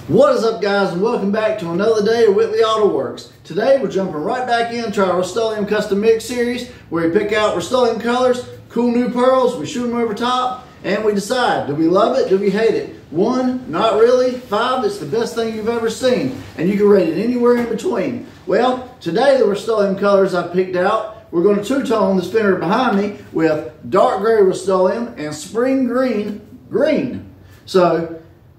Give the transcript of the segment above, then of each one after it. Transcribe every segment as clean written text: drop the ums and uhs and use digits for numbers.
What is up, guys, and welcome back to another day of Whitley Auto Works. Today we're jumping right back into our Rustoleum custom mix series where we pick out Rustoleum colors, cool new pearls, we shoot them over top, and we decide, do we love it, do we hate it? 1, not really. 5, it's the best thing you've ever seen, and you can rate it anywhere in between. Well, today the Rustoleum colors I picked out, we're going to two-tone this fender behind me with dark gray Rustoleum and spring green. So,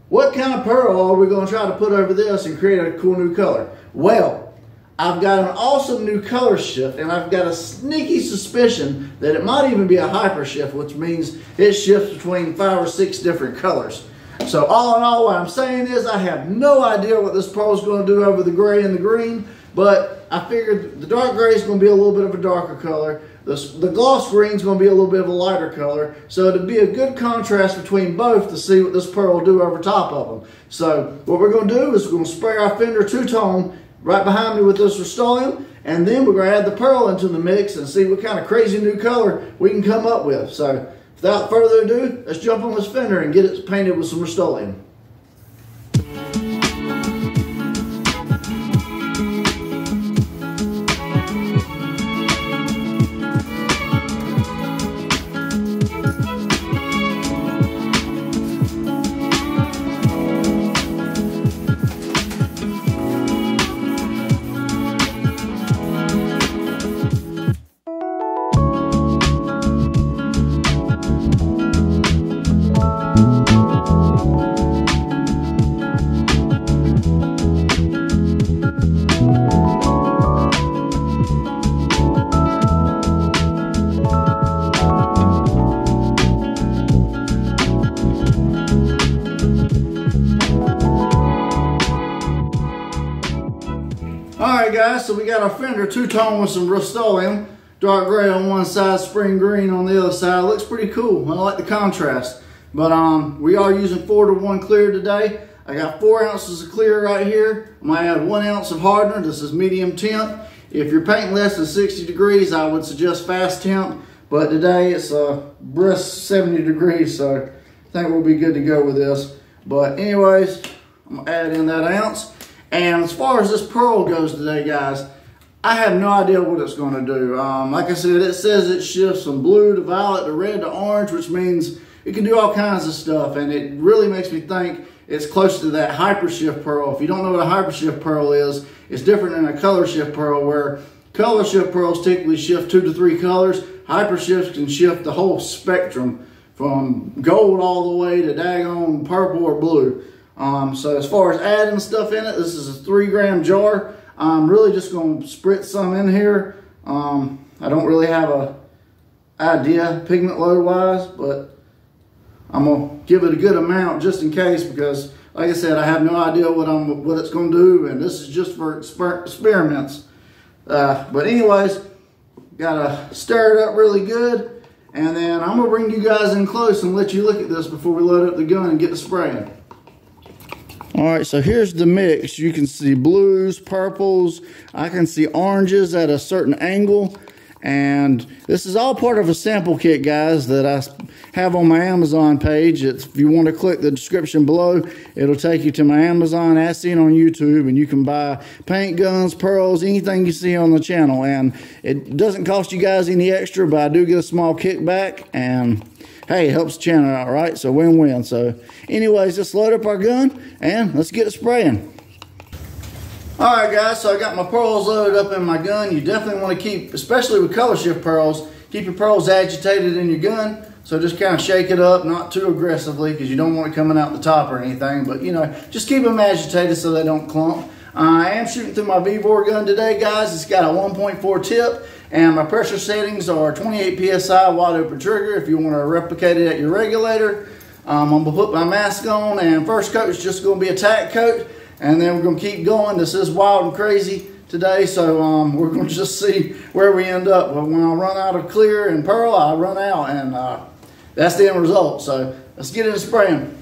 what kind of pearl are we going to try to put over this and create a cool new color? Well, I've got an awesome new color shift, and I've got a sneaky suspicion that it might even be a hyper shift, which means it shifts between 5 or 6 different colors. So all in all, what I'm saying is I have no idea what this pearl is going to do over the gray and the green, but I figured the dark gray is going to be a little bit of a darker color. The gloss green is going to be a little bit of a lighter color, so it'd be a good contrast between both to see what this pearl will do over top of them. So what we're going to do is we're going to spray our fender two-tone right behind me with this Rustoleum, and then we're going to add the pearl into the mix and see what kind of crazy new color we can come up with. So without further ado, let's jump on this fender and get it painted with some Rustoleum. Alright guys, so we got our fender two-tone with some Rustoleum, dark gray on one side, spring green on the other side. Looks pretty cool. I like the contrast. But we are using 4-to-1 clear today. I got 4 ounces of clear right here. I'm going to add 1 ounce of hardener. This is medium temp. If you're painting less than 60 degrees, I would suggest fast temp. But today it's a brisk 70 degrees, so I think we'll be good to go with this. But anyways, I'm going to add in that ounce. And as far as this pearl goes today, guys, I have no idea what it's going to do. Like I said, it says it shifts from blue to violet to red to orange, which means it can do all kinds of stuff. And it really makes me think it's close to that hyper shift pearl. If you don't know what a hyper shift pearl is, it's different than a color shift pearl, where color shift pearls typically shift 2 to 3 colors. Hyper shifts can shift the whole spectrum from gold all the way to daggone purple or blue. So as far as adding stuff in it, this is a 3-gram jar. I'm really just going to spritz some in here. I don't really have a idea pigment load wise, but I'm going to give it a good amount just in case, because like I said, I have no idea what it's going to do, and this is just for experiments. But anyways, gotta stir it up really good, and then I'm going to bring you guys in close and let you look at this before we load up the gun and get to spraying. Alright, so here's the mix. You can see blues, purples, I can see oranges at a certain angle, and this is all part of a sample kit, guys, that I have on my Amazon page. If you want to click the description below, it'll take you to my Amazon as seen on YouTube, and you can buy paint guns, pearls, anything you see on the channel, and it doesn't cost you guys any extra, but I do get a small kickback, and hey, it helps the channel out, right? So win-win. So anyways, let's load up our gun and let's get it spraying. All right, guys, so I got my pearls loaded up in my gun. You definitely want to keep, especially with color shift pearls, keep your pearls agitated in your gun. So just kind of shake it up, not too aggressively, because you don't want it coming out the top or anything. But, you know, just keep them agitated so they don't clump. I am shooting through my V-bore gun today, guys. It's got a 1.4 tip. And my pressure settings are 28 PSI wide open trigger if you want to replicate it at your regulator. I'm going to put my mask on, and first coat is just going to be a tack coat. And then we're going to keep going. This is wild and crazy today, so we're going to just see where we end up. But when I run out of clear and pearl, I run out, and that's the end result. So let's get into spraying.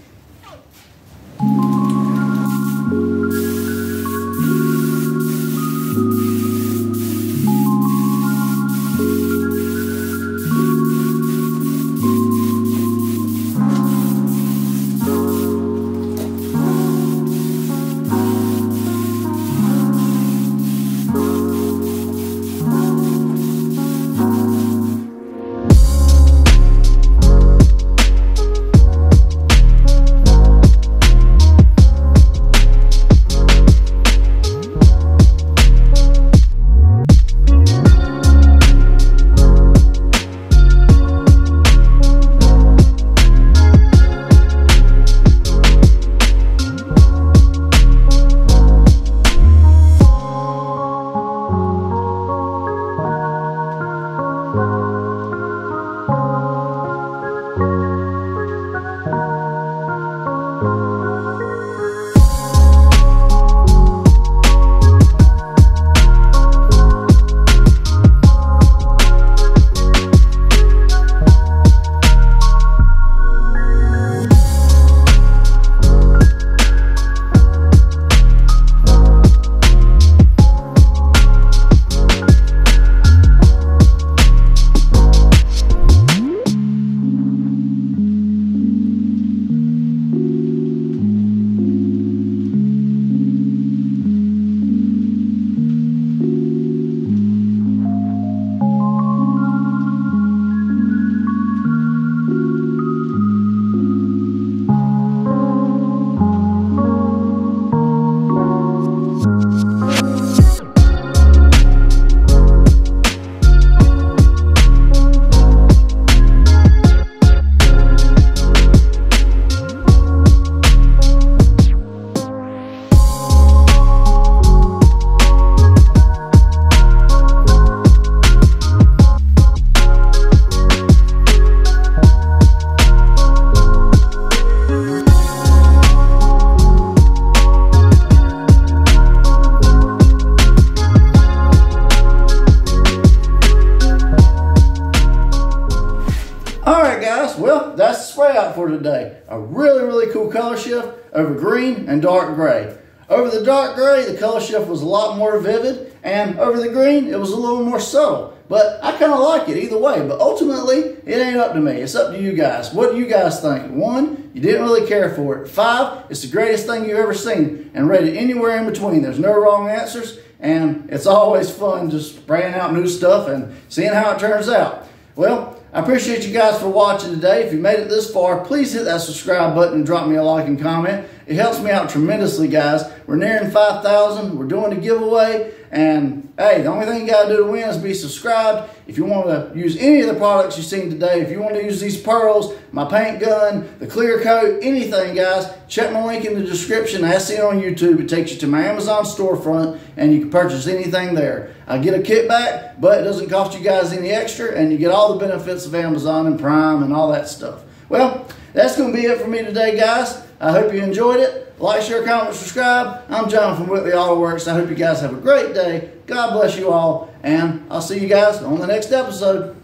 well, that's the spray out for today. A really, really cool color shift over green and dark gray. Over the dark gray, the color shift was a lot more vivid, and over the green, it was a little more subtle. But I kind of like it either way, but ultimately, it ain't up to me. It's up to you guys. What do you guys think? 1, you didn't really care for it. 5, it's the greatest thing you've ever seen, and rate it anywhere in between. There's no wrong answers, and it's always fun just spraying out new stuff and seeing how it turns out. Well, I appreciate you guys for watching today. If you made it this far, please hit that subscribe button and drop me a like and comment. It helps me out tremendously, guys. We're nearing 5,000. We're doing a giveaway. And hey, the only thing you got to do to win is be subscribed. If you want to use any of the products you've seen today, if you want to use these pearls, my paint gun, the clear coat, anything, guys, check my link in the description. That's it on YouTube. It takes you to my Amazon storefront, and you can purchase anything there. I get a kickback, but it doesn't cost you guys any extra, and you get all the benefits of Amazon and Prime and all that stuff. Well, that's going to be it for me today, guys. I hope you enjoyed it. Like, share, comment, subscribe. I'm John from Whitley Auto Works. I hope you guys have a great day. God bless you all, and I'll see you guys on the next episode.